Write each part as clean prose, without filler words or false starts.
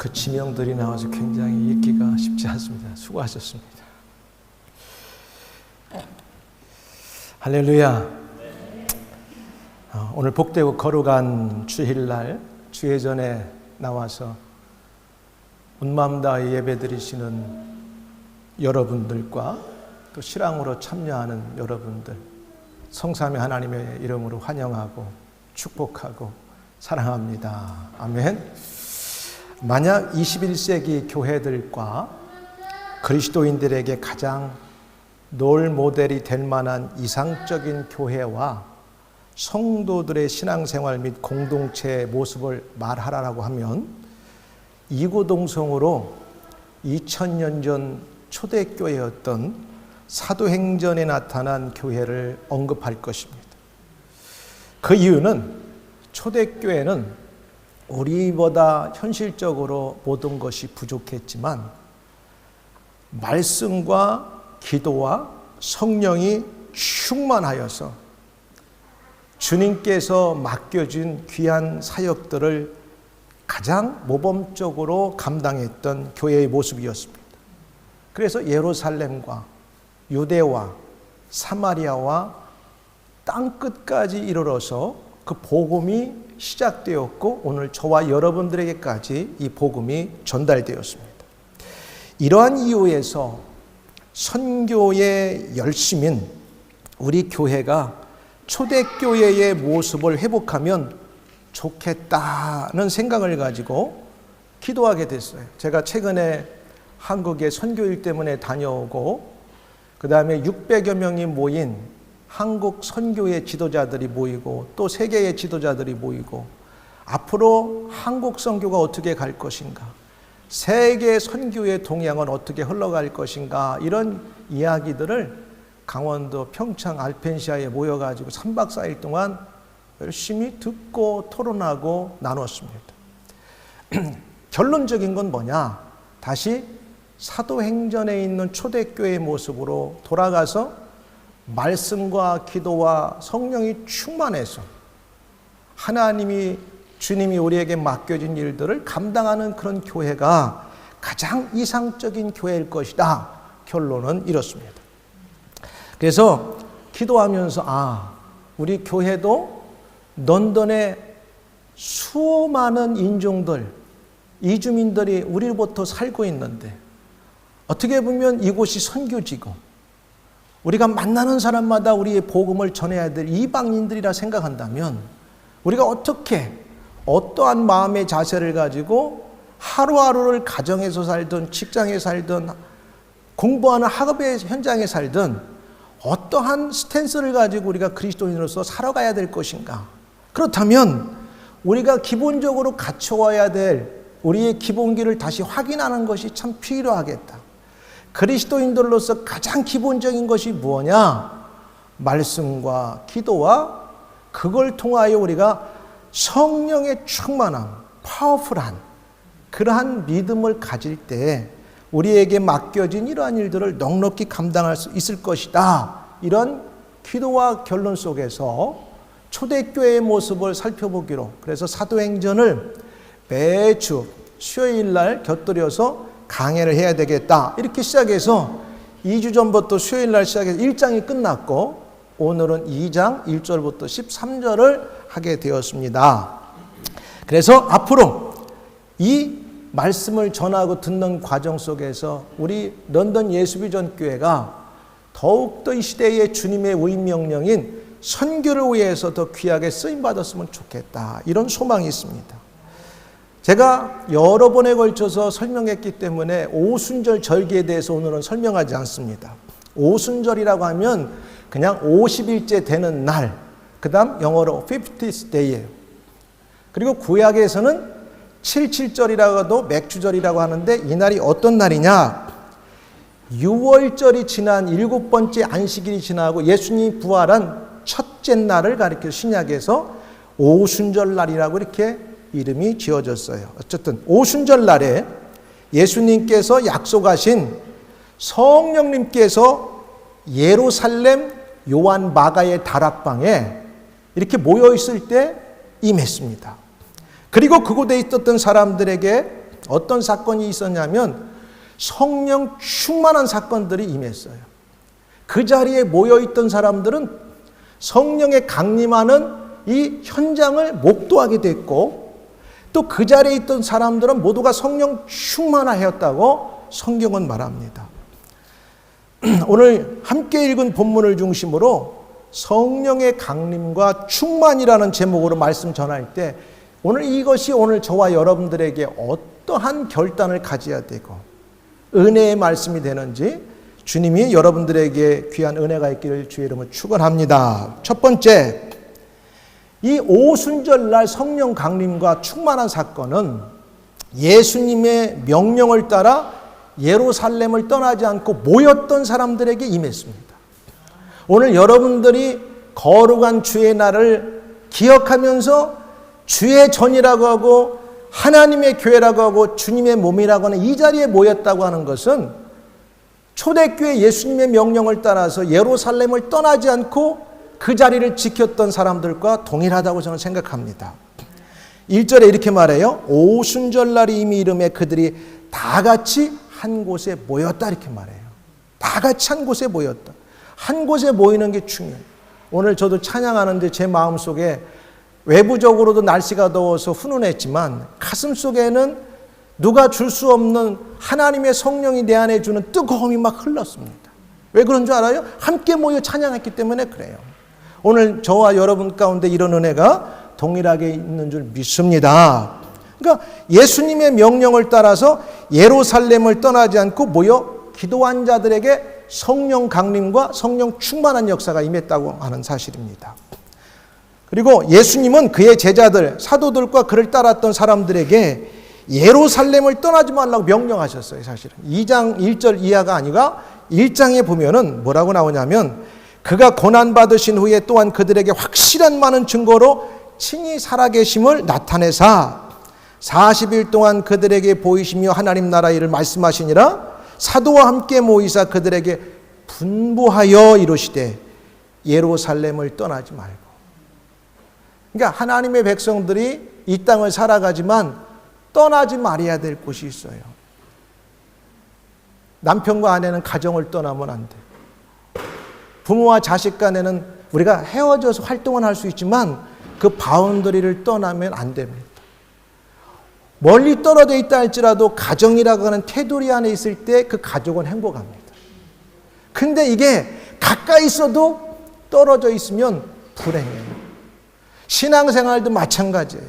그 지명들이 나와서 굉장히 읽기가 쉽지 않습니다. 수고하셨습니다. 할렐루야. 오늘 복되고 거룩한 주일날 주회전에 나와서 온 마음 다해 예배드리시는 여러분들과 또 실황으로 참여하는 여러분들, 성삼위 하나님의 이름으로 환영하고 축복하고 사랑합니다. 아멘. 만약 21세기 교회들과 그리스도인들에게 가장 롤 모델이 될 만한 이상적인 교회와 성도들의 신앙생활 및 공동체의 모습을 말하라고 하면 이구동성으로 2000년 전 초대교회였던 사도행전에 나타난 교회를 언급할 것입니다. 그 이유는 초대교회는 우리보다 현실적으로 모든 것이 부족했지만 말씀과 기도와 성령이 충만하여서 주님께서 맡겨준 귀한 사역들을 가장 모범적으로 감당했던 교회의 모습이었습니다. 그래서 예루살렘과 유대와 사마리아와 땅끝까지 이르러서 그 복음이 시작되었고 오늘 저와 여러분들에게까지 이 복음이 전달되었습니다. 이러한 이유에서 선교의 열심인 우리 교회가 초대교회의 모습을 회복하면 좋겠다는 생각을 가지고 기도하게 됐어요. 제가 최근에 한국에 선교일 때문에 다녀오고 그 다음에 600여 명이 모인 한국 선교의 지도자들이 모이고 또 세계의 지도자들이 모이고 앞으로 한국 선교가 어떻게 갈 것인가, 세계 선교의 동향은 어떻게 흘러갈 것인가, 이런 이야기들을 강원도 평창 알펜시아에 모여가지고 3박 4일 동안 열심히 듣고 토론하고 나눴습니다. 결론적인 건 뭐냐? 다시 사도행전에 있는 초대교회의 모습으로 돌아가서 말씀과 기도와 성령이 충만해서 하나님이 주님이 우리에게 맡겨진 일들을 감당하는 그런 교회가 가장 이상적인 교회일 것이다. 결론은 이렇습니다. 그래서 기도하면서 우리 교회도 런던에 수많은 인종들, 이주민들이 우리로부터 살고 있는데 어떻게 보면 이곳이 선교지고 우리가 만나는 사람마다 우리의 복음을 전해야 될 이방인들이라 생각한다면 우리가 어떻게 어떠한 마음의 자세를 가지고 하루하루를 가정에서 살든 직장에 살든 공부하는 학업의 현장에 살든 어떠한 스탠스를 가지고 우리가 그리스도인으로서 살아가야 될 것인가? 그렇다면 우리가 기본적으로 갖춰와야 될 우리의 기본기를 다시 확인하는 것이 참 필요하겠다. 그리스도인들로서 가장 기본적인 것이 무엇이냐? 말씀과 기도와 그걸 통하여 우리가 성령의 충만함, 파워풀한 그러한 믿음을 가질 때 우리에게 맡겨진 이러한 일들을 넉넉히 감당할 수 있을 것이다. 이런 기도와 결론 속에서 초대교회의 모습을 살펴보기로, 그래서 사도행전을 매주 수요일날 곁들여서 강해를 해야 되겠다. 이렇게 시작해서 2주 전부터 수요일날 시작해서 1장이 끝났고 오늘은 2장 1절부터 13절을 하게 되었습니다. 그래서 앞으로 이 말씀을 전하고 듣는 과정 속에서 우리 런던 예수비전 교회가 더욱더 이 시대의 주님의 위임명령인 선교를 위해서 더 귀하게 쓰임받았으면 좋겠다. 이런 소망이 있습니다. 제가 여러 번에 걸쳐서 설명했기 때문에 오순절 절기에 대해서 오늘은 설명하지 않습니다. 오순절이라고 하면 그냥 50일째 되는 날, 그 다음 영어로 50th day예요. 그리고 구약에서는 77절이라고도 맥주절이라고 하는데 이 날이 어떤 날이냐? 6월절이 지난 7번째 안식일이 지나고 예수님이 부활한 첫째 날을 가리켜 신약에서 오순절 날이라고 이렇게 이름이 지어졌어요. 어쨌든 오순절 날에 예수님께서 약속하신 성령님께서 예루살렘 요한 마가의 다락방에 이렇게 모여 있을 때 임했습니다. 그리고 그곳에 있었던 사람들에게 어떤 사건이 있었냐면 성령 충만한 사건들이 임했어요. 그 자리에 모여있던 사람들은 성령의 강림하는 이 현장을 목도하게 됐고, 또 그 자리에 있던 사람들은 모두가 성령 충만하였다고 성경은 말합니다. 오늘 함께 읽은 본문을 중심으로 성령의 강림과 충만이라는 제목으로 말씀 전할 때, 오늘 이것이 오늘 저와 여러분들에게 어떠한 결단을 가져야 되고 은혜의 말씀이 되는지 주님이 여러분들에게 귀한 은혜가 있기를 주의 이름으로 축원합니다. 첫 번째, 이 오순절날 성령 강림과 충만한 사건은 예수님의 명령을 따라 예루살렘을 떠나지 않고 모였던 사람들에게 임했습니다. 오늘 여러분들이 거룩한 주의 날을 기억하면서 주의 전이라고 하고 하나님의 교회라고 하고 주님의 몸이라고 하는 이 자리에 모였다고 하는 것은 초대교회 예수님의 명령을 따라서 예루살렘을 떠나지 않고 그 자리를 지켰던 사람들과 동일하다고 저는 생각합니다. 1절에 이렇게 말해요. 오순절날이 이미 이름에 그들이 다 같이 한 곳에 모였다, 이렇게 말해요. 다 같이 한 곳에 모였다. 한 곳에 모이는 게 중요해요. 오늘 저도 찬양하는데 제 마음속에 외부적으로도 날씨가 더워서 훈훈했지만 가슴속에는 누가 줄 수 없는 하나님의 성령이 내 안에 주는 뜨거움이 막 흘렀습니다. 왜 그런 줄 알아요? 함께 모여 찬양했기 때문에 그래요. 오늘 저와 여러분 가운데 이런 은혜가 동일하게 있는 줄 믿습니다. 그러니까 예수님의 명령을 따라서 예루살렘을 떠나지 않고 모여 기도한 자들에게 성령 강림과 성령 충만한 역사가 임했다고 하는 사실입니다. 그리고 예수님은 그의 제자들, 사도들과 그를 따랐던 사람들에게 예루살렘을 떠나지 말라고 명령하셨어요. 사실은 2장 1절 이하가 아니라 1장에 보면은 뭐라고 나오냐면, 그가 고난받으신 후에 또한 그들에게 확실한 많은 증거로 친히 살아계심을 나타내사 40일 동안 그들에게 보이시며 하나님 나라 일을 말씀하시니라. 사도와 함께 모이사 그들에게 분부하여 이르시되 예루살렘을 떠나지 말고. 그러니까 하나님의 백성들이 이 땅을 살아가지만 떠나지 말아야 될 곳이 있어요. 남편과 아내는 가정을 떠나면 안 돼. 부모와 자식 간에는 우리가 헤어져서 활동은 할 수 있지만 그 바운더리를 떠나면 안 됩니다. 멀리 떨어져 있다 할지라도 가정이라고 하는 테두리 안에 있을 때 그 가족은 행복합니다. 근데 이게 가까이 있어도 떨어져 있으면 불행해요. 신앙생활도 마찬가지예요.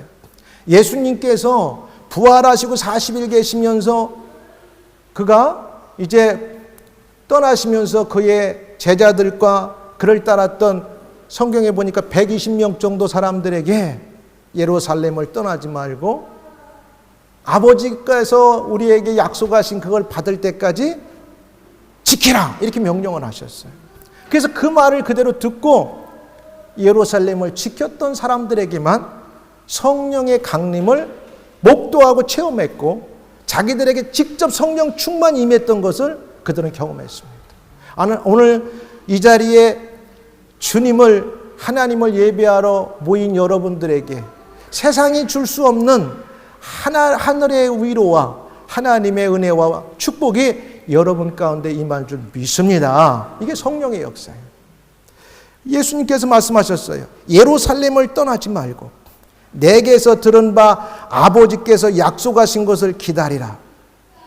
예수님께서 부활하시고 40일 계시면서 그가 이제 떠나시면서 그의 제자들과 그를 따랐던 성경에 보니까 120명 정도 사람들에게 예루살렘을 떠나지 말고 아버지께서 우리에게 약속하신 그걸 받을 때까지 지키라, 이렇게 명령을 하셨어요. 그래서 그 말을 그대로 듣고 예루살렘을 지켰던 사람들에게만 성령의 강림을 목도하고 체험했고 자기들에게 직접 성령 충만이 임했던 것을 그들은 경험했습니다. 오늘 이 자리에 주님을, 하나님을 예배하러 모인 여러분들에게 세상이 줄 수 없는 하늘의 위로와 하나님의 은혜와 축복이 여러분 가운데 임할 줄 믿습니다. 이게 성령의 역사예요. 예수님께서 말씀하셨어요. 예루살렘을 떠나지 말고 내게서 들은 바 아버지께서 약속하신 것을 기다리라.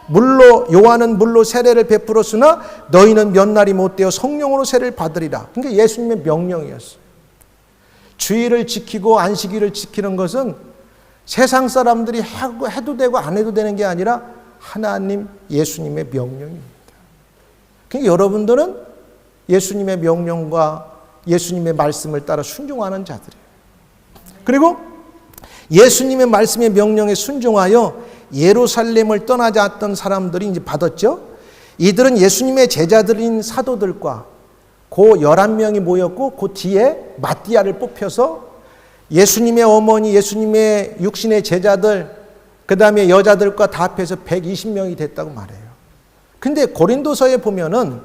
물로, 요한은 물로 세례를 베풀었으나 너희는 몇 날이 못되어 성령으로 세례를 받으리라. 그러니까 예수님의 명령이었어요. 주의를 지키고 안식일을 지키는 것은 세상 사람들이 해도 되고 안 해도 되는 게 아니라 하나님, 예수님의 명령입니다. 그러니까 여러분들은 예수님의 명령과 예수님의 말씀을 따라 순종하는 자들이에요. 그리고 예수님의 말씀의 명령에 순종하여 예루살렘을 떠나지 않았던 사람들이 이제 받았죠. 이들은 예수님의 제자들인 사도들과 그 11명이 모였고 그 뒤에 마띠아를 뽑혀서 예수님의 어머니, 예수님의 육신의 제자들, 그 다음에 여자들과 다 합해서 120명이 됐다고 말해요. 근데 고린도서에 보면은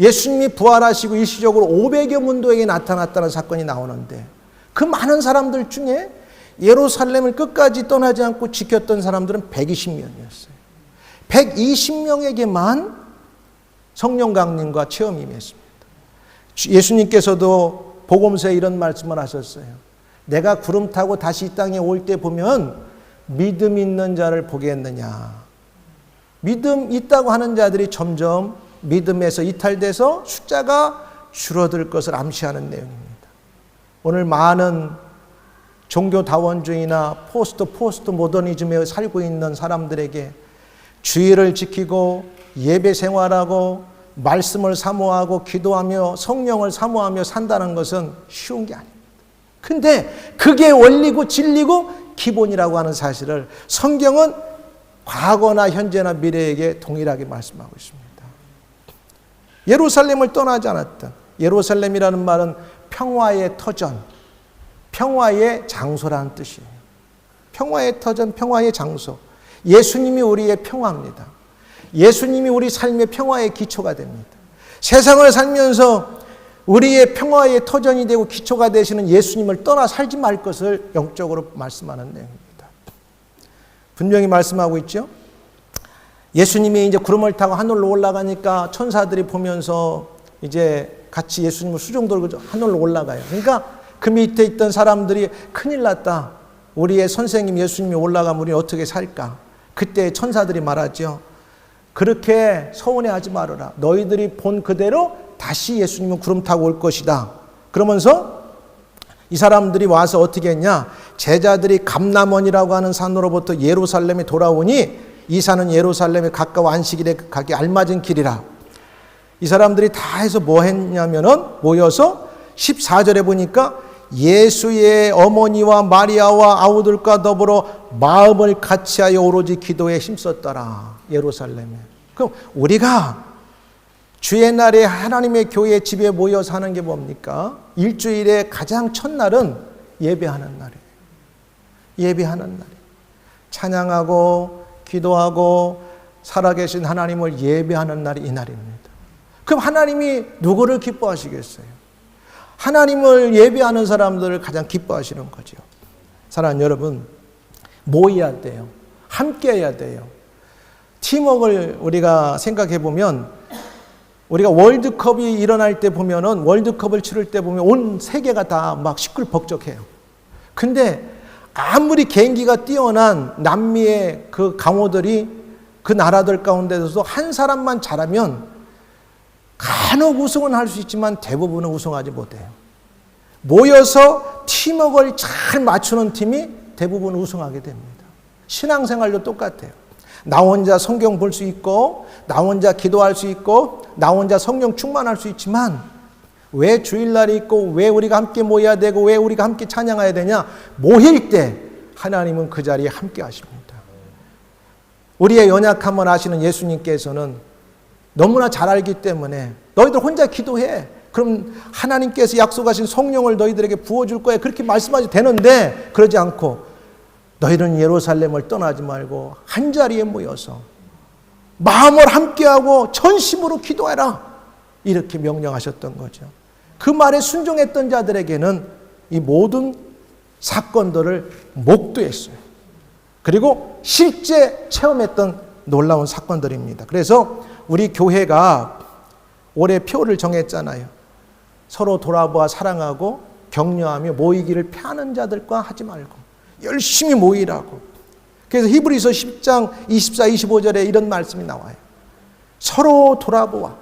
예수님이 부활하시고 일시적으로 500여 문도에게 나타났다는 사건이 나오는데 그 많은 사람들 중에 예루살렘을 끝까지 떠나지 않고 지켰던 사람들은 120명이었어요. 120명에게만 성령 강림과 체험이 임했습니다. 예수님께서도 복음서에 이런 말씀을 하셨어요. 내가 구름 타고 다시 이 땅에 올 때 보면 믿음 있는 자를 보겠느냐. 믿음 있다고 하는 자들이 점점 믿음에서 이탈돼서 숫자가 줄어들 것을 암시하는 내용입니다. 오늘 많은 종교다원주의나 포스트 모더니즘에 살고 있는 사람들에게 주의를 지키고 예배 생활하고 말씀을 사모하고 기도하며 성령을 사모하며 산다는 것은 쉬운 게 아닙니다. 근데 그게 원리고 진리고 기본이라고 하는 사실을 성경은 과거나 현재나 미래에게 동일하게 말씀하고 있습니다. 예루살렘을 떠나지 않았던, 예루살렘이라는 말은 평화의 터전, 평화의 장소라는 뜻이에요. 평화의 터전, 평화의 장소. 예수님이 우리의 평화입니다. 예수님이 우리 삶의 평화의 기초가 됩니다. 세상을 살면서 우리의 평화의 터전이 되고 기초가 되시는 예수님을 떠나 살지 말 것을 영적으로 말씀하는 내용입니다. 분명히 말씀하고 있죠. 예수님이 이제 구름을 타고 하늘로 올라가니까 천사들이 보면서 이제 같이 예수님을 수종 들고 하늘로 올라가요. 그러니까 그 밑에 있던 사람들이 큰일 났다. 우리의 선생님 예수님이 올라가면 우리는 어떻게 살까? 그때 천사들이 말하죠. 그렇게 서운해하지 말아라. 너희들이 본 그대로 다시 예수님은 구름 타고 올 것이다. 그러면서 이 사람들이 와서 어떻게 했냐? 제자들이 감람원이라고 하는 산으로부터 예루살렘에 돌아오니 이 산은 예루살렘에 가까워 안식일에 가기 알맞은 길이라. 이 사람들이 다 해서 뭐 했냐면은 모여서 14절에 보니까 예수의 어머니와 마리아와 아우들과 더불어 마음을 같이하여 오로지 기도에 힘썼더라. 예루살렘에. 그럼 우리가 주의 날에 하나님의 교회 집에 모여서 하는 게 뭡니까? 일주일의 가장 첫날은 예배하는 날이에요. 예배하는 날이에요. 찬양하고 기도하고 살아계신 하나님을 예배하는 날이 이 날입니다. 그럼 하나님이 누구를 기뻐하시겠어요? 하나님을 예배하는 사람들을 가장 기뻐하시는 거죠. 사랑하는 여러분, 모여야 돼요. 함께 해야 돼요. 팀워크를 우리가 생각해 보면 우리가 월드컵이 일어날 때 보면은 월드컵을 치를 때 보면 온 세계가 다 막 시끌벅적해요. 근데 아무리 개인기가 뛰어난 남미의 그 강호들이 그 나라들 가운데서도 한 사람만 잘하면 간혹 우승은 할 수 있지만 대부분은 우승하지 못해요. 모여서 팀워크를 잘 맞추는 팀이 대부분 우승하게 됩니다. 신앙생활도 똑같아요. 나 혼자 성경 볼 수 있고 나 혼자 기도할 수 있고 나 혼자 성령 충만할 수 있지만 왜 주일날이 있고 왜 우리가 함께 모여야 되고 왜 우리가 함께 찬양해야 되냐? 모일 때 하나님은 그 자리에 함께 하십니다. 우리의 연약함을 아시는 예수님께서는 너무나 잘 알기 때문에 너희들 혼자 기도해. 그럼 하나님께서 약속하신 성령을 너희들에게 부어줄 거야. 그렇게 말씀하셔도 되는데 그러지 않고 너희는 예루살렘을 떠나지 말고 한 자리에 모여서 마음을 함께하고 전심으로 기도해라. 이렇게 명령하셨던 거죠. 그 말에 순종했던 자들에게는 이 모든 사건들을 목도했어요. 그리고 실제 체험했던 놀라운 사건들입니다. 그래서 우리 교회가 올해 표를 정했잖아요. 서로 돌아보아 사랑하고 격려하며 모이기를 피하는 자들과 하지 말고 열심히 모이라고. 그래서 히브리서 10장 24, 25절에 이런 말씀이 나와요. 서로 돌아보아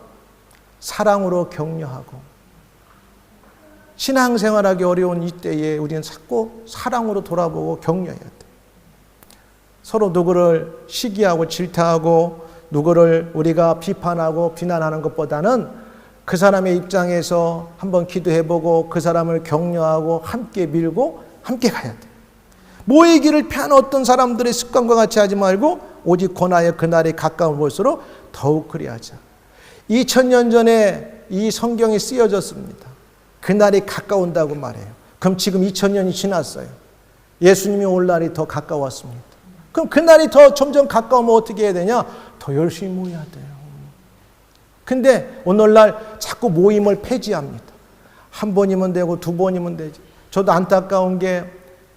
사랑으로 격려하고. 신앙생활하기 어려운 이때에 우리는 자꾸 사랑으로 돌아보고 격려해야 돼. 서로 누구를 시기하고 질타하고 누구를 우리가 비판하고 비난하는 것보다는 그 사람의 입장에서 한번 기도해보고 그 사람을 격려하고 함께 밀고 함께 가야 돼. 모이기를 피하는 어떤 사람들의 습관과 같이 하지 말고 오직 권하여 그날이 가까운 볼수록 더욱 그리하자. 2000년 전에 이 성경이 쓰여졌습니다. 그날이 가까운다고 말해요. 그럼 지금 2000년이 지났어요. 예수님이 올 날이 더 가까웠습니다. 그럼 그날이 더 점점 가까우면 어떻게 해야 되냐? 더 열심히 모여야 돼요. 근데 오늘날 자꾸 모임을 폐지합니다. 한 번이면 되고 두 번이면 되지. 저도 안타까운 게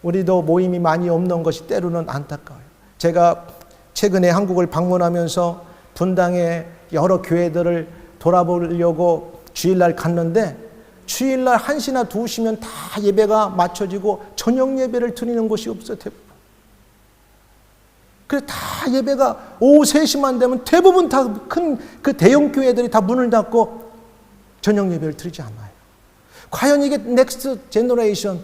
우리도 모임이 많이 없는 것이 때로는 안타까워요. 제가 최근에 한국을 방문하면서 분당의 여러 교회들을 돌아보려고 주일날 갔는데 주일날 1시나 2시면 다 예배가 맞춰지고 저녁 예배를 드리는 곳이 없어요. 대부분. 그래서 다 예배가 오후 3시만 되면 대부분 다 큰 그 대형 교회들이 다 문을 닫고 저녁 예배를 드리지 않아요. 과연 이게 넥스트 제너레이션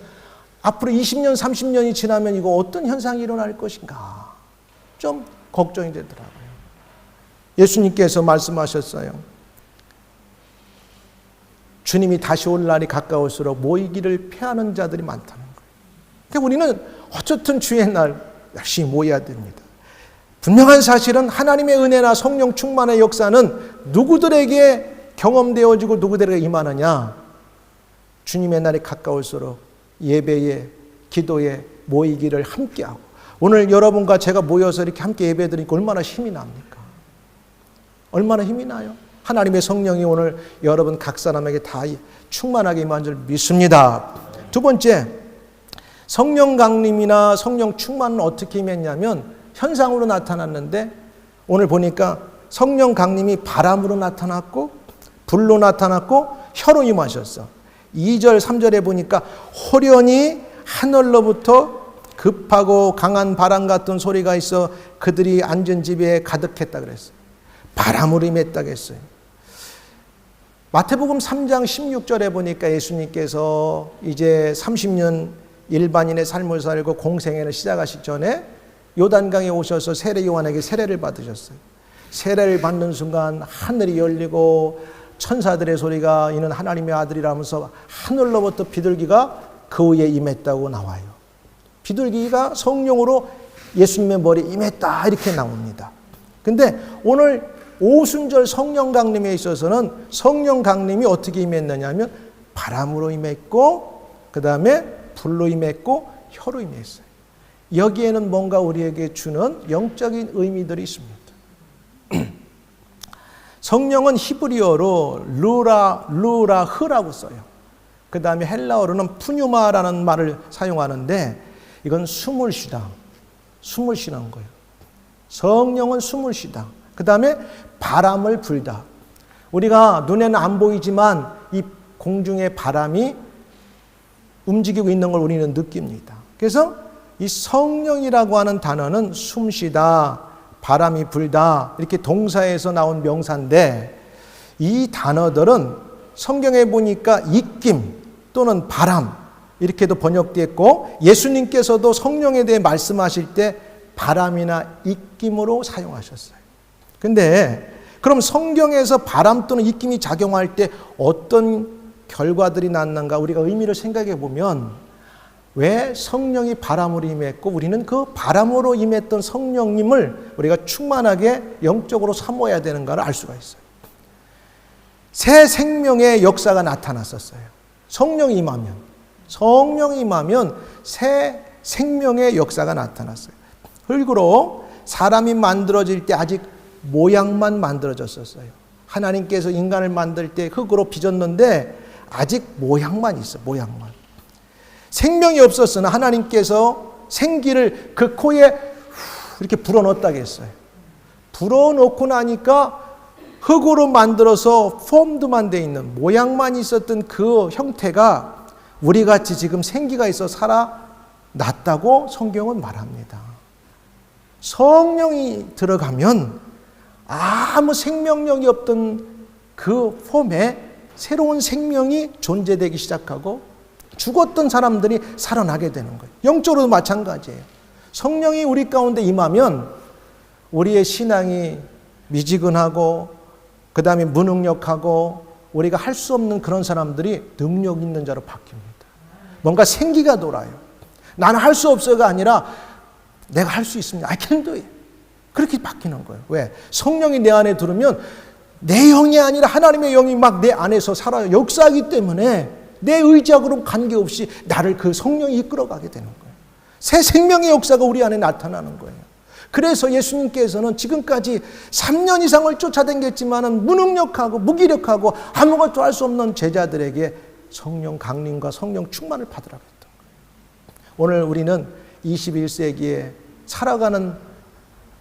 앞으로 20년, 30년이 지나면 이거 어떤 현상이 일어날 것인가 좀 걱정이 되더라고요. 예수님께서 말씀하셨어요. 주님이 다시 올 날이 가까울수록 모이기를 피하는 자들이 많다는 거예요. 그러니까 우리는 어쨌든 주의 날 열심히 모여야 됩니다. 분명한 사실은 하나님의 은혜나 성령 충만의 역사는 누구들에게 경험되어지고 누구들에게 임하느냐? 주님의 날이 가까울수록 예배에, 기도에 모이기를 함께하고, 오늘 여러분과 제가 모여서 이렇게 함께 예배드리니까 얼마나 힘이 납니까? 얼마나 힘이 나요? 하나님의 성령이 오늘 여러분 각 사람에게 다 충만하게 임한 줄 믿습니다. 두 번째, 성령 강림이나 성령 충만은 어떻게 임했냐면 현상으로 나타났는데, 오늘 보니까 성령 강림이 바람으로 나타났고 불로 나타났고 혀로 임하셨어. 2절 3절에 보니까 호련히 하늘로부터 급하고 강한 바람 같은 소리가 있어 그들이 앉은 집에 가득했다 그랬어요. 바람으로 임했다 그랬어요. 마태복음 3장 16절에 보니까 예수님께서 이제 30년 일반인의 삶을 살고 공생애를 시작하시기 전에 요단강에 오셔서 세례 요한에게 세례를 받으셨어요. 세례를 받는 순간 하늘이 열리고 천사들의 소리가 이는 하나님의 아들이라면서 하늘로부터 비둘기가 그 위에 임했다고 나와요. 비둘기가 성령으로 예수님의 머리에 임했다 이렇게 나옵니다. 근데 오늘 오순절 성령 강림에 있어서는 성령 강림이 어떻게 임했느냐 하면 바람으로 임했고 그 다음에 불로 임했고 혀로 임했어요. 여기에는 뭔가 우리에게 주는 영적인 의미들이 있습니다. 성령은 히브리어로 루라흐라고 써요. 그 다음에 헬라어로는 푸뉴마라는 말을 사용하는데 이건 숨을 쉬다, 숨을 쉬는 거예요. 성령은 숨을 쉬다. 그 다음에 바람을 불다. 우리가 눈에는 안 보이지만 이 공중의 바람이 움직이고 있는 걸 우리는 느낍니다. 그래서 이 성령이라고 하는 단어는 숨쉬다, 바람이 불다 이렇게 동사에서 나온 명사인데, 이 단어들은 성경에 보니까 입김 또는 바람 이렇게도 번역되었고, 예수님께서도 성령에 대해 말씀하실 때 바람이나 입김으로 사용하셨어요. 근데 그럼 성경에서 바람 또는 입김이 작용할 때 어떤 결과들이 났는가 우리가 의미를 생각해 보면, 왜 성령이 바람으로 임했고 우리는 그 바람으로 임했던 성령님을 우리가 충만하게 영적으로 사모해야 되는가를 알 수가 있어요. 새 생명의 역사가 나타났었어요. 성령이 임하면 새 생명의 역사가 나타났어요. 흙으로 사람이 만들어질 때 아직 모양만 만들어졌었어요. 하나님께서 인간을 만들 때 흙으로 빚었는데 아직 모양만 있어, 모양만. 생명이 없었으나 하나님께서 생기를 그 코에 이렇게 불어넣었다고 했어요. 불어넣고 나니까 흙으로 만들어서 폼드만 돼 있는 모양만 있었던 그 형태가 우리같이 지금 생기가 있어 살아났다고 성경은 말합니다. 성령이 들어가면 아무 생명력이 없던 그 폼에 새로운 생명이 존재되기 시작하고 죽었던 사람들이 살아나게 되는 거예요. 영적으로도 마찬가지예요. 성령이 우리 가운데 임하면 우리의 신앙이 미지근하고 그 다음에 무능력하고 우리가 할 수 없는 그런 사람들이 능력 있는 자로 바뀝니다. 뭔가 생기가 돌아요. 나는 할 수 없어가 아니라 내가 할 수 있습니다. I can do it. 그렇게 바뀌는 거예요. 왜? 성령이 내 안에 들으면 내 영이 아니라 하나님의 영이 막 내 안에서 살아요. 역사하기 때문에 내 의지하고는 관계없이 나를 그 성령이 이끌어가게 되는 거예요. 새 생명의 역사가 우리 안에 나타나는 거예요. 그래서 예수님께서는 지금까지 3년 이상을 쫓아다녔지만 무능력하고 무기력하고 아무것도 할 수 없는 제자들에게 성령 강림과 성령 충만을 받으라고 했던 거예요. 오늘 우리는 21세기에 살아가는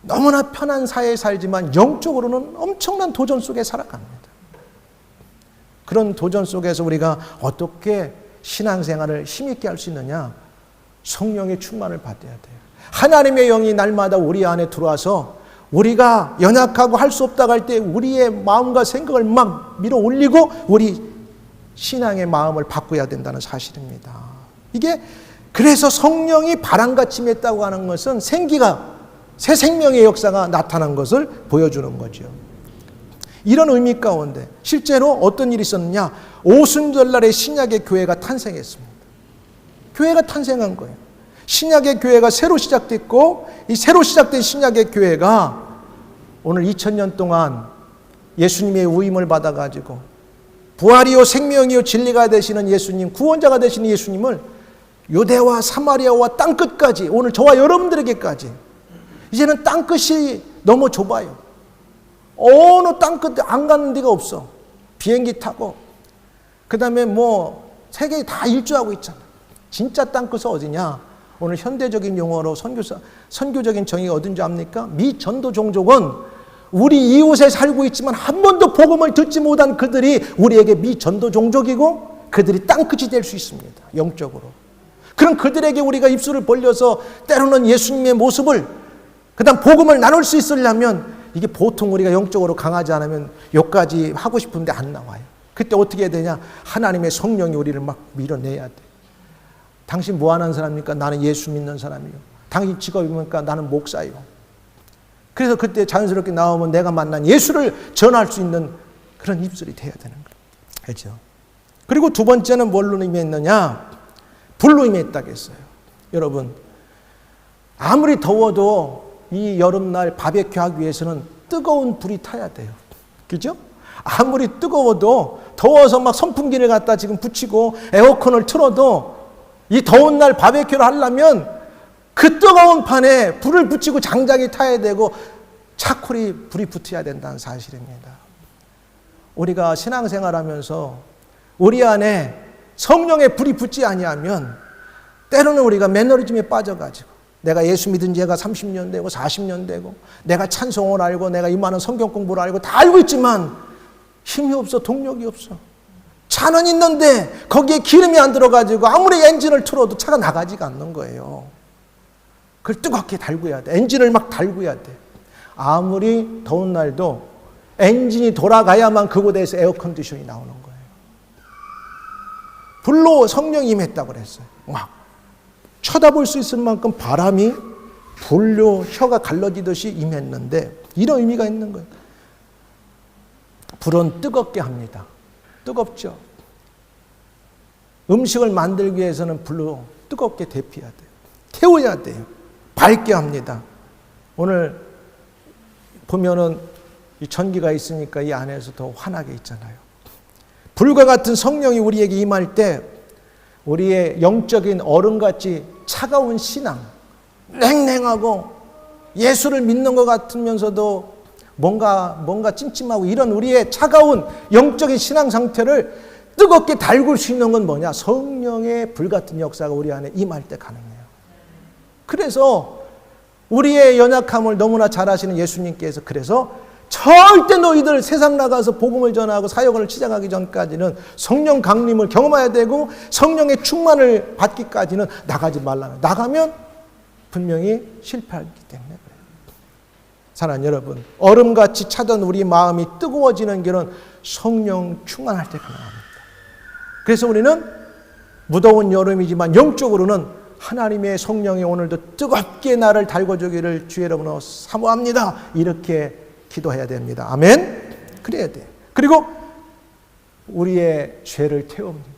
너무나 편한 사회에 살지만 영적으로는 엄청난 도전 속에 살아갑니다. 그런 도전 속에서 우리가 어떻게 신앙생활을 힘있게 할 수 있느냐? 성령의 충만을 받아야 돼요. 하나님의 영이 날마다 우리 안에 들어와서 우리가 연약하고 할 수 없다고 할 때 우리의 마음과 생각을 막 밀어 올리고 우리 신앙의 마음을 바꿔야 된다는 사실입니다. 이게 그래서 성령이 바람같이 맺다고 하는 것은 새 생명의 역사가 나타난 것을 보여주는 거죠. 이런 의미 가운데 실제로 어떤 일이 있었느냐? 오순절날에 신약의 교회가 탄생했습니다. 교회가 탄생한 거예요. 신약의 교회가 새로 시작됐고 이 새로 시작된 신약의 교회가 오늘 2000년 동안 예수님의 우임을 받아가지고 부활이요 생명이요 진리가 되시는 예수님, 구원자가 되시는 예수님을 유대와 사마리아와 땅끝까지, 오늘 저와 여러분들에게까지, 이제는 땅끝이 너무 좁아요. 어느 땅끝에 안 가는 데가 없어. 비행기 타고 그 다음에 세계에 다 일주하고 있잖아. 진짜 땅끝은 어디냐? 오늘 현대적인 용어로 선교적인 정의가 어딘지 압니까? 미 전도 종족은 우리 이웃에 살고 있지만 한 번도 복음을 듣지 못한 그들이 우리에게 미 전도 종족이고 그들이 땅끝이 될 수 있습니다. 영적으로. 그럼 그들에게 우리가 입술을 벌려서 때로는 예수님의 모습을 그다음 복음을 나눌 수 있으려면 이게 보통 우리가 영적으로 강하지 않으면 여기까지 하고 싶은데 안 나와요. 그때 어떻게 해야 되냐? 하나님의 성령이 우리를 막 밀어내야 돼. 당신 뭐 하는 사람입니까? 나는 예수 믿는 사람이요. 당신 직업이 뭡니까? 나는 목사요. 그래서 그때 자연스럽게 나오면 내가 만난 예수를 전할 수 있는 그런 입술이 돼야 되는 거예요. 그렇죠? 그리고 두 번째는 뭘로 임했느냐? 불로 임했다고 했어요. 여러분, 아무리 더워도 이 여름날 바베큐 하기 위해서는 뜨거운 불이 타야 돼요. 그죠? 아무리 뜨거워도 더워서 막 선풍기를 갖다 지금 붙이고 에어컨을 틀어도 이 더운 날 바베큐를 하려면 그 뜨거운 판에 불을 붙이고 장작이 타야 되고 불이 붙어야 된다는 사실입니다. 우리가 신앙생활하면서 우리 안에 성령의 불이 붙지 아니하면 때로는 우리가 매너리즘에 빠져가지고 내가 예수 믿은 지가 30년 되고 40년 되고 내가 찬송을 알고 내가 이만한 성경 공부를 알고 다 알고 있지만 힘이 없어, 동력이 없어. 차는 있는데 거기에 기름이 안 들어가지고 아무리 엔진을 틀어도 차가 나가지가 않는 거예요. 그걸 뜨겁게 달구어야 돼. 엔진을 막 달구어야 돼. 아무리 더운 날도 엔진이 돌아가야만 그곳에서 에어컨디션이 나오는 거예요. 불로 성령이 임했다고 그랬어요. 막 쳐다볼 수 있을 만큼 바람이 불로 혀가 갈라지듯이 임했는데 이런 의미가 있는 거예요. 불은 뜨겁게 합니다. 뜨겁죠. 음식을 만들기 위해서는 불로 뜨겁게 데펴야 돼요. 태워야 돼요. 밝게 합니다. 오늘 보면은 이 전기가 있으니까 이 안에서 더 환하게 있잖아요. 불과 같은 성령이 우리에게 임할 때 우리의 영적인 얼음같이 차가운 신앙, 냉랭하고 예수를 믿는 것 같으면서도 뭔가 찜찜하고 이런 우리의 차가운 영적인 신앙 상태를 뜨겁게 달굴 수 있는 건 뭐냐? 성령의 불같은 역사가 우리 안에 임할 때 가능해요. 그래서 우리의 연약함을 너무나 잘 아시는 예수님께서 그래서 절대 너희들 세상 나가서 복음을 전하고 사역을 시작하기 전까지는 성령 강림을 경험해야 되고 성령의 충만을 받기까지는 나가지 말라는. 나가면 분명히 실패하기 때문에 그래요. 사랑하는 여러분, 얼음같이 차던 우리 마음이 뜨거워지는 길은 성령 충만할 때 가능합니다. 그래서 우리는 무더운 여름이지만 영적으로는 하나님의 성령이 오늘도 뜨겁게 나를 달궈주기를 주의 이름으로 사모합니다. 이렇게 기도해야 됩니다. 아멘. 그래야 돼. 그리고 우리의 죄를 태웁니다.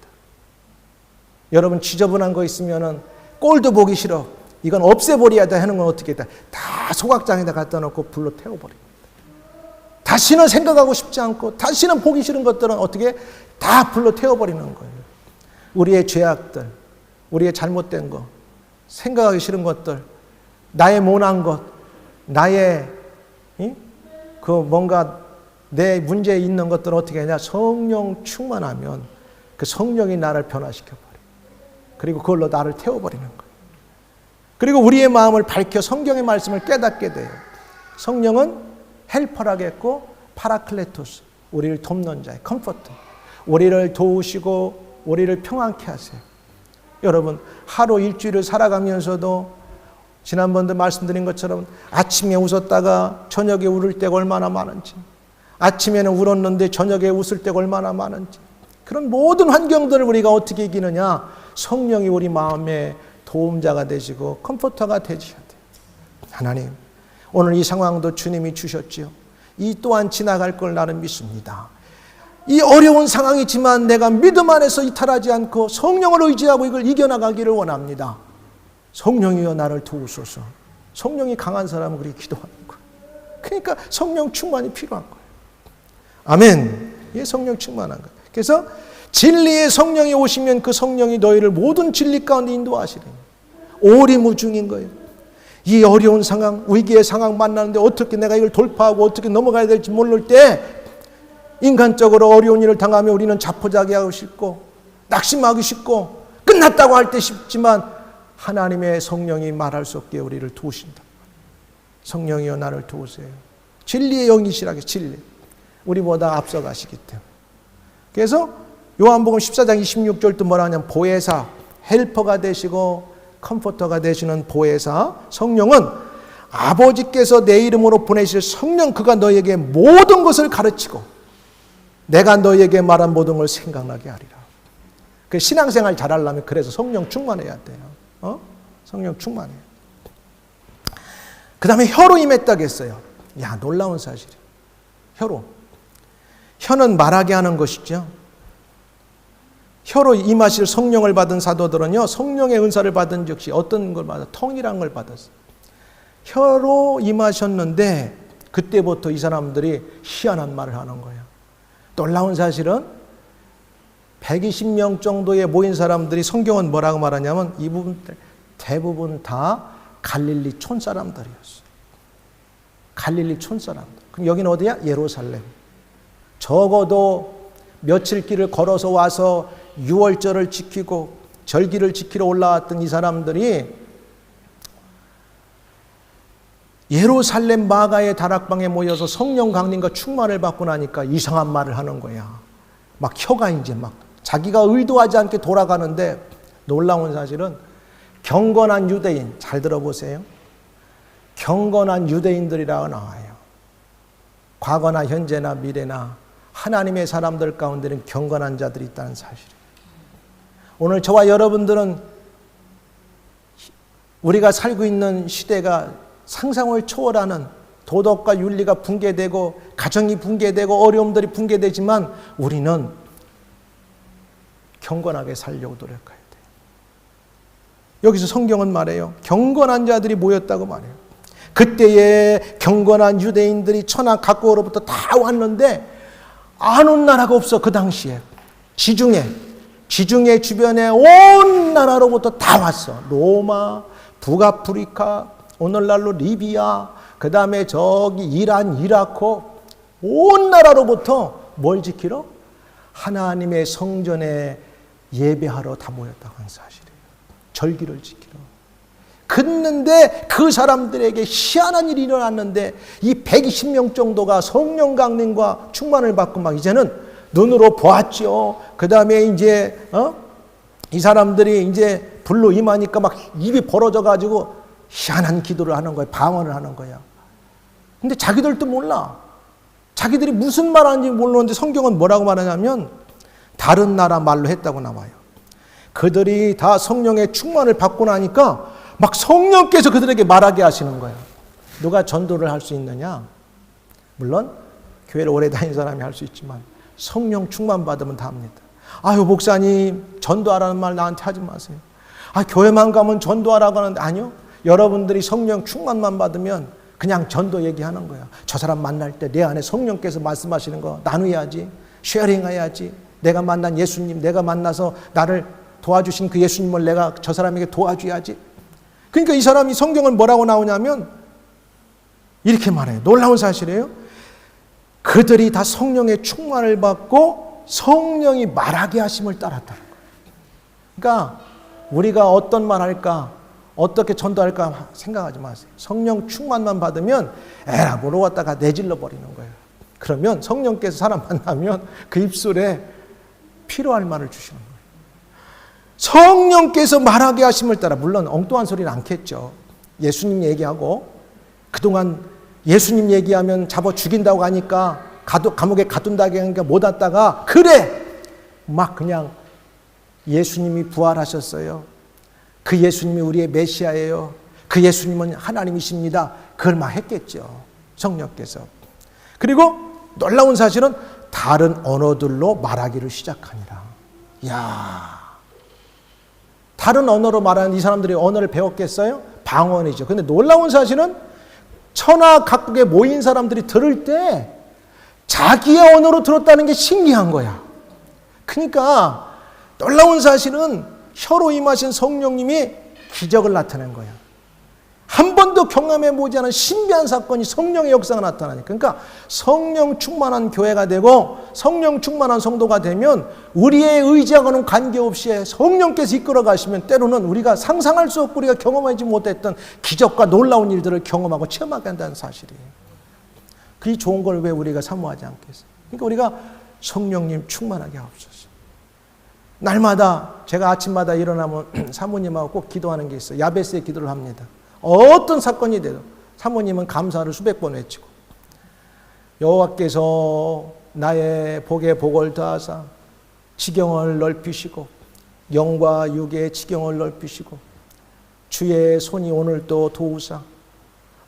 여러분 지저분한 거 있으면은 꼴도 보기 싫어. 이건 없애버려야 돼 하는 건 어떻게 돼? 다 소각장에다 갖다 놓고 불로 태워버립니다. 다시는 생각하고 싶지 않고 다시는 보기 싫은 것들은 어떻게 다 불로 태워버리는 거예요. 우리의 죄악들, 우리의 잘못된 것, 생각하기 싫은 것들, 나의 모난 것, 나의 그 뭔가 내 문제에 있는 것들은 어떻게 하냐? 성령 충만하면 그 성령이 나를 변화시켜버려. 그리고 그걸로 나를 태워버리는 거예요. 그리고 우리의 마음을 밝혀 성경의 말씀을 깨닫게 돼요. 성령은 헬퍼라겠고 파라클레토스, 우리를 돕는 자예요. 컴포터, 우리를 도우시고 우리를 평안케 하세요. 여러분, 하루 일주일을 살아가면서도 지난번도 말씀드린 것처럼 아침에 웃었다가 저녁에 울을 때가 얼마나 많은지, 아침에는 울었는데 저녁에 웃을 때가 얼마나 많은지, 그런 모든 환경들을 우리가 어떻게 이기느냐? 성령이 우리 마음의 도움자가 되시고 컴포터가 되셔야 돼요. 하나님, 오늘 이 상황도 주님이 주셨지요. 이 또한 지나갈 걸 나는 믿습니다. 이 어려운 상황이지만 내가 믿음 안에서 이탈하지 않고 성령을 의지하고 이걸 이겨나가기를 원합니다. 성령이여 나를 도우소서. 성령이 강한 사람은 그렇게 기도하는 거예요. 그러니까 성령 충만이 필요한 거예요. 아멘. 예, 성령 충만한 거예요. 그래서 진리의 성령이 오시면 그 성령이 너희를 모든 진리 가운데 인도하시래요. 오리무중인 거예요. 이 어려운 상황, 위기의 상황 만나는데 어떻게 내가 이걸 돌파하고 어떻게 넘어가야 될지 모를 때 인간적으로 어려운 일을 당하면 우리는 자포자기하고 싶고 낙심하기 쉽고 끝났다고 할 때 싶지만 하나님의 성령이 말할 수 없게 우리를 도우신다. 성령이여 나를 도우세요. 진리의 영이시라게 진리. 우리보다 앞서가시기 때문에. 그래서 요한복음 14장 26절도 뭐라 하냐면 보혜사, 헬퍼가 되시고 컴포터가 되시는 보혜사 성령은 아버지께서 내 이름으로 보내실 성령, 그가 너희에게 모든 것을 가르치고 내가 너희에게 말한 모든 걸 생각나게 하리라. 그 신앙생활 잘하려면 그래서 성령 충만해야 돼요. 성령 충만해요. 그 다음에 혀로 임했다고 했어요. 야, 놀라운 사실이에요. 혀로. 혀는 말하게 하는 것이죠. 혀로 임하실 성령을 받은 사도들은요, 성령의 은사를 받은 즉시 어떤 걸 받아? 통일한 걸 받았어요. 혀로 임하셨는데 그때부터 이 사람들이 희한한 말을 하는 거예요. 놀라운 사실은 120명 정도의 모인 사람들이 성경은 뭐라고 말하냐면 이 부분들 대부분 다 갈릴리 촌사람들이었어요. 갈릴리 촌사람들. 그럼 여기는 어디야? 예루살렘. 적어도 며칠 길을 걸어서 와서 유월절을 지키고 절기를 지키러 올라왔던 이 사람들이 예루살렘 마가의 다락방에 모여서 성령 강림과 충만을 받고 나니까 이상한 말을 하는 거야. 막 혀가 이제 막 자기가 의도하지 않게 돌아가는데 놀라운 사실은 경건한 유대인, 잘 들어보세요. 경건한 유대인들이라고 나와요. 과거나 현재나 미래나 하나님의 사람들 가운데는 경건한 자들이 있다는 사실이에요. 오늘 저와 여러분들은 우리가 살고 있는 시대가 상상을 초월하는 도덕과 윤리가 붕괴되고 가정이 붕괴되고 어려움들이 붕괴되지만 우리는 경건하게 살려고 노력해야 돼요. 여기서 성경은 말해요. 경건한 자들이 모였다고 말해요. 그때에 경건한 유대인들이 천하 각국으로부터 다 왔는데 안 온 나라가 없어. 그 당시에 지중해 주변에 온 나라로부터 다 왔어. 로마, 북아프리카, 오늘날로 리비아, 그 다음에 저기 이란, 이라크, 온 나라로부터 뭘 지키러? 하나님의 성전에 예배하러 다 모였다고 하는 사실이에요. 절기를 지키러. 그랬는데 그 사람들에게 희한한 일이 일어났는데 이 120명 정도가 성령 강림과 충만을 받고 막 이제는 눈으로 보았죠. 그 다음에 이제 이 사람들이 이제 불로 임하니까 막 입이 벌어져 가지고 희한한 기도를 하는 거예요. 방언을 하는 거야. 근데 자기들도 몰라. 자기들이 무슨 말 하는지 모르는데 성경은 뭐라고 말하냐면 다른 나라 말로 했다고 나와요. 그들이 다 성령의 충만을 받고 나니까 막 성령께서 그들에게 말하게 하시는 거예요. 누가 전도를 할 수 있느냐? 물론 교회를 오래 다닌 사람이 할 수 있지만 성령 충만 받으면 다 합니다. 아유, 목사님 전도하라는 말 나한테 하지 마세요. 아, 교회만 가면 전도하라고 하는데 아니요. 여러분들이 성령 충만만 받으면 그냥 전도 얘기하는 거야. 저 사람 만날 때 내 안에 성령께서 말씀하시는 거 나누어야지. 쉐어링해야지. 내가 만난 예수님, 내가 만나서 나를 도와주신 그 예수님을 내가 저 사람에게 도와줘야지. 그러니까 이 사람이 성경은 뭐라고 나오냐면 이렇게 말해요. 놀라운 사실이에요. 그들이 다 성령의 충만을 받고 성령이 말하게 하심을 따랐다는 거예요. 그러니까 우리가 어떤 말 할까? 어떻게 전도할까 생각하지 마세요. 성령 충만만 받으면 에라 모르고 왔다가 내질러 버리는 거예요. 그러면 성령께서 사람 만나면 그 입술에 필요할 말을 주시는 거예요. 성령께서 말하게 하심을 따라, 물론 엉뚱한 소리는 않겠죠. 예수님 얘기하고 그동안 예수님 얘기하면 잡아 죽인다고 하니까 감옥에 가둔다고 하니까 못 왔다가 그래 막 그냥 예수님이 부활하셨어요. 그 예수님이 우리의 메시아예요. 그 예수님은 하나님이십니다. 그걸 막 했겠죠. 성령께서. 그리고 놀라운 사실은 다른 언어들로 말하기를 시작하니라. 이야, 다른 언어로 말하는 이 사람들이 언어를 배웠겠어요? 방언이죠. 근데 놀라운 사실은 천하 각국에 모인 사람들이 들을 때 자기의 언어로 들었다는 게 신기한 거야. 그러니까 놀라운 사실은 혀로 임하신 성령님이 기적을 나타낸 거야. 한 번도 경험해 보지 않은 신비한 사건이 성령의 역사가 나타나니까. 그러니까 성령 충만한 교회가 되고 성령 충만한 성도가 되면 우리의 의지하고는 관계없이 성령께서 이끌어 가시면 때로는 우리가 상상할 수 없고 우리가 경험하지 못했던 기적과 놀라운 일들을 경험하고 체험하게 한다는 사실이에요. 그 좋은 걸 왜 우리가 사모하지 않겠어요? 그러니까 우리가 성령님 충만하게 하옵소서. 날마다 제가 아침마다 일어나면 사모님하고 꼭 기도하는 게 있어요. 야베스의 기도를 합니다. 어떤 사건이 돼도 사모님은 감사를 수백 번 외치고 여호와께서 나의 복에 복을 더하사 지경을 넓히시고 영과 육의 지경을 넓히시고 주의 손이 오늘도 도우사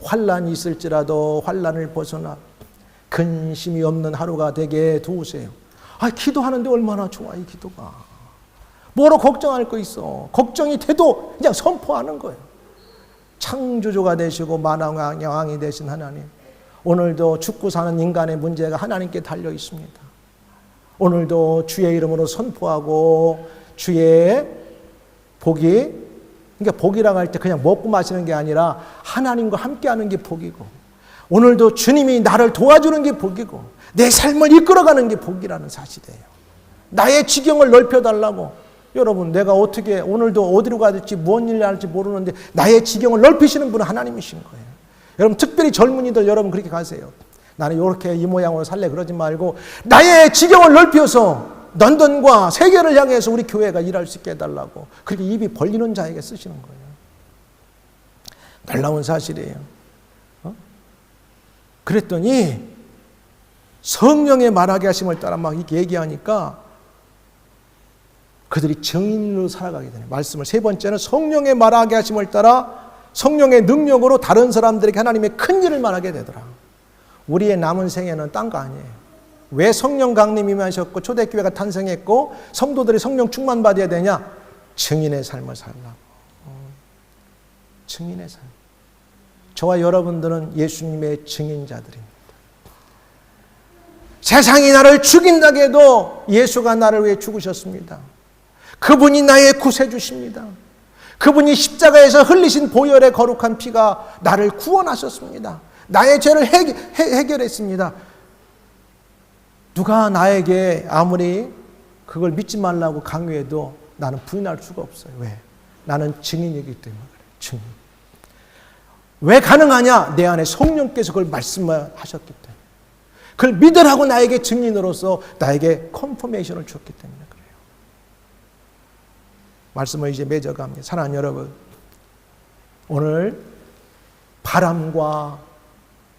환난이 있을지라도 환난을 벗어나 근심이 없는 하루가 되게 도우세요. 기도하는데 얼마나 좋아 이 기도가. 뭐로 걱정할 거 있어. 걱정이 돼도 그냥 선포하는 거예요. 창조주가 되시고 만왕의 왕이 되신 하나님, 오늘도 죽고 사는 인간의 문제가 하나님께 달려 있습니다. 오늘도 주의 이름으로 선포하고 주의 복이, 그러니까 복이라고 할 때 그냥 먹고 마시는 게 아니라 하나님과 함께하는 게 복이고, 오늘도 주님이 나를 도와주는 게 복이고 내 삶을 이끌어가는 게 복이라는 사실이에요. 나의 지경을 넓혀달라고. 여러분, 내가 어떻게 오늘도 어디로 가야 될지 무슨 일을 할지 모르는데 나의 지경을 넓히시는 분은 하나님이신 거예요. 여러분, 특별히 젊은이들 여러분 그렇게 가세요. 나는 이렇게 이 모양으로 살래 그러지 말고 나의 지경을 넓혀서 런던과 세계를 향해서 우리 교회가 일할 수 있게 해달라고 그렇게 입이 벌리는 자에게 쓰시는 거예요. 놀라운 사실이에요. 그랬더니 성령의 말하게 하심을 따라 막 이렇게 얘기하니까 그들이 증인으로 살아가게 되는 말씀을. 세 번째는 성령의 말하게 하심을 따라 성령의 능력으로 다른 사람들에게 하나님의 큰 일을 말하게 되더라. 우리의 남은 생애는 딴 거 아니에요. 왜 성령 강림이 임하셨고 초대교회가 탄생했고 성도들이 성령 충만 받아야 되냐? 증인의 삶을 살라고. 증인의 삶. 저와 여러분들은 예수님의 증인자들입니다. 세상이 나를 죽인다고 해도 예수가 나를 위해 죽으셨습니다. 그분이 나의 구세주십니다. 그분이 십자가에서 흘리신 보혈의 거룩한 피가 나를 구원하셨습니다. 나의 죄를 해결했습니다. 누가 나에게 아무리 그걸 믿지 말라고 강요해도 나는 부인할 수가 없어요. 왜? 나는 증인이기 때문에 그래요. 증인. 왜 가능하냐? 내 안에 성령께서 그걸 말씀하셨기 때문에. 그걸 믿으라고 나에게 증인으로서 나에게 컨퍼메이션을 줬기 때문에 그래요. 말씀을 이제 맺어갑니다. 사랑하는 여러분, 오늘 바람과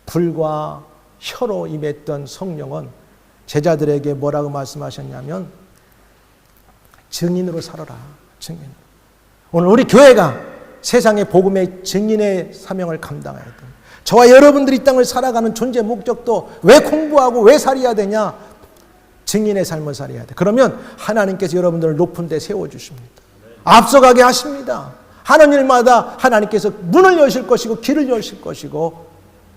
불과 혀로 임했던 성령은 제자들에게 뭐라고 말씀하셨냐면 증인으로 살아라. 증인. 오늘 우리 교회가 세상의 복음의 증인의 사명을 감당해야 됩니다. 저와 여러분들이 이 땅을 살아가는 존재 목적도 왜 공부하고 왜 살아야 되냐? 증인의 삶을 살아야 돼. 그러면 하나님께서 여러분들을 높은 데 세워주십니다. 앞서가게 하십니다. 하는 일마다 하나님께서 문을 여실 것이고 길을 여실 것이고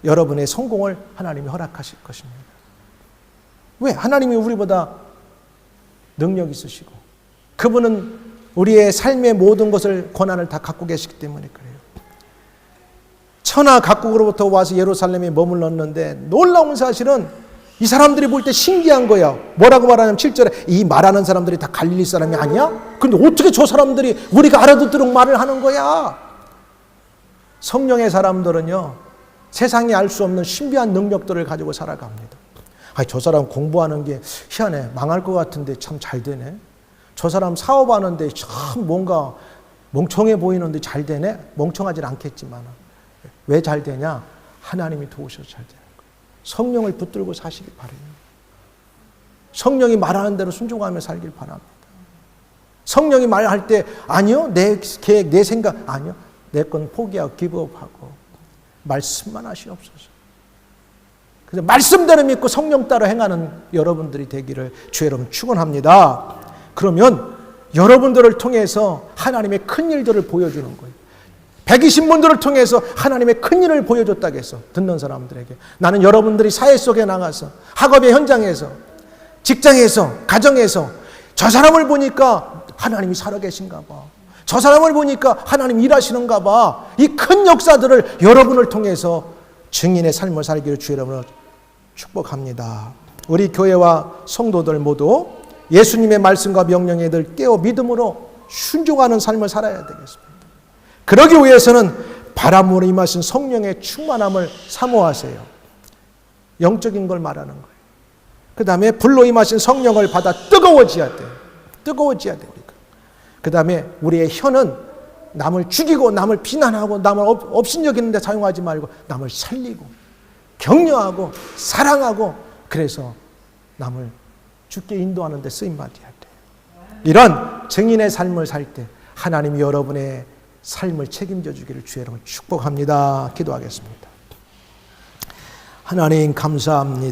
여러분의 성공을 하나님이 허락하실 것입니다. 왜? 하나님이 우리보다 능력 있으시고 그분은 우리의 삶의 모든 것을 권한을 다 갖고 계시기 때문에 그래요. 천하 각국으로부터 와서 예루살렘에 머물렀는데 놀라운 사실은 이 사람들이 볼 때 신기한 거야. 뭐라고 말하냐면 7절에 이 말하는 사람들이 다 갈릴리 사람이 아니야? 근데 어떻게 저 사람들이 우리가 알아듣도록 말을 하는 거야? 성령의 사람들은요, 세상이 알 수 없는 신비한 능력들을 가지고 살아갑니다. 저 사람 공부하는 게 희한해. 망할 것 같은데 참 잘 되네. 저 사람 사업하는데 참 뭔가 멍청해 보이는데 잘 되네. 멍청하진 않겠지만 왜 잘 되냐? 하나님이 도우셔서 잘 되는 거예요. 성령을 붙들고 사시길 바라요. 성령이 말하는 대로 순종하며 살길 바랍니다. 성령이 말할 때 아니요, 내 계획, 내 생각 아니요, 내 건 포기하고 기브업하고 말씀만 하시옵소서. 그래서 말씀대로 믿고 성령 따라 행하는 여러분들이 되기를 주의 이름 축원합니다. 그러면 여러분들을 통해서 하나님의 큰 일들을 보여주는 거예요. 120분들을 통해서 하나님의 큰 일을 보여줬다고 해서 듣는 사람들에게 나는 여러분들이 사회 속에 나가서 학업의 현장에서 직장에서 가정에서 저 사람을 보니까 하나님이 살아계신가 봐. 저 사람을 보니까 하나님 일하시는가 봐. 이 큰 역사들을 여러분을 통해서 증인의 삶을 살기를 주의 이름으로 축복합니다. 우리 교회와 성도들 모두 예수님의 말씀과 명령에 늘 깨어 믿음으로 순종하는 삶을 살아야 되겠습니다. 그러기 위해서는 바람으로 임하신 성령의 충만함을 사모하세요. 영적인 걸 말하는 거예요. 그 다음에 불로 임하신 성령을 받아 뜨거워져야 돼요. 뜨거워져야 됩니다. 그 다음에 우리의 혀는 남을 죽이고 남을 비난하고 남을 업신여기는 데 사용하지 말고 남을 살리고 격려하고 사랑하고 그래서 남을 죽게 인도하는 데 쓰임받아야 돼요. 이런 증인의 삶을 살 때 하나님이 여러분의 삶을 책임져 주기를 주의 이름으로 축복합니다. 기도하겠습니다. 하나님 감사합니다.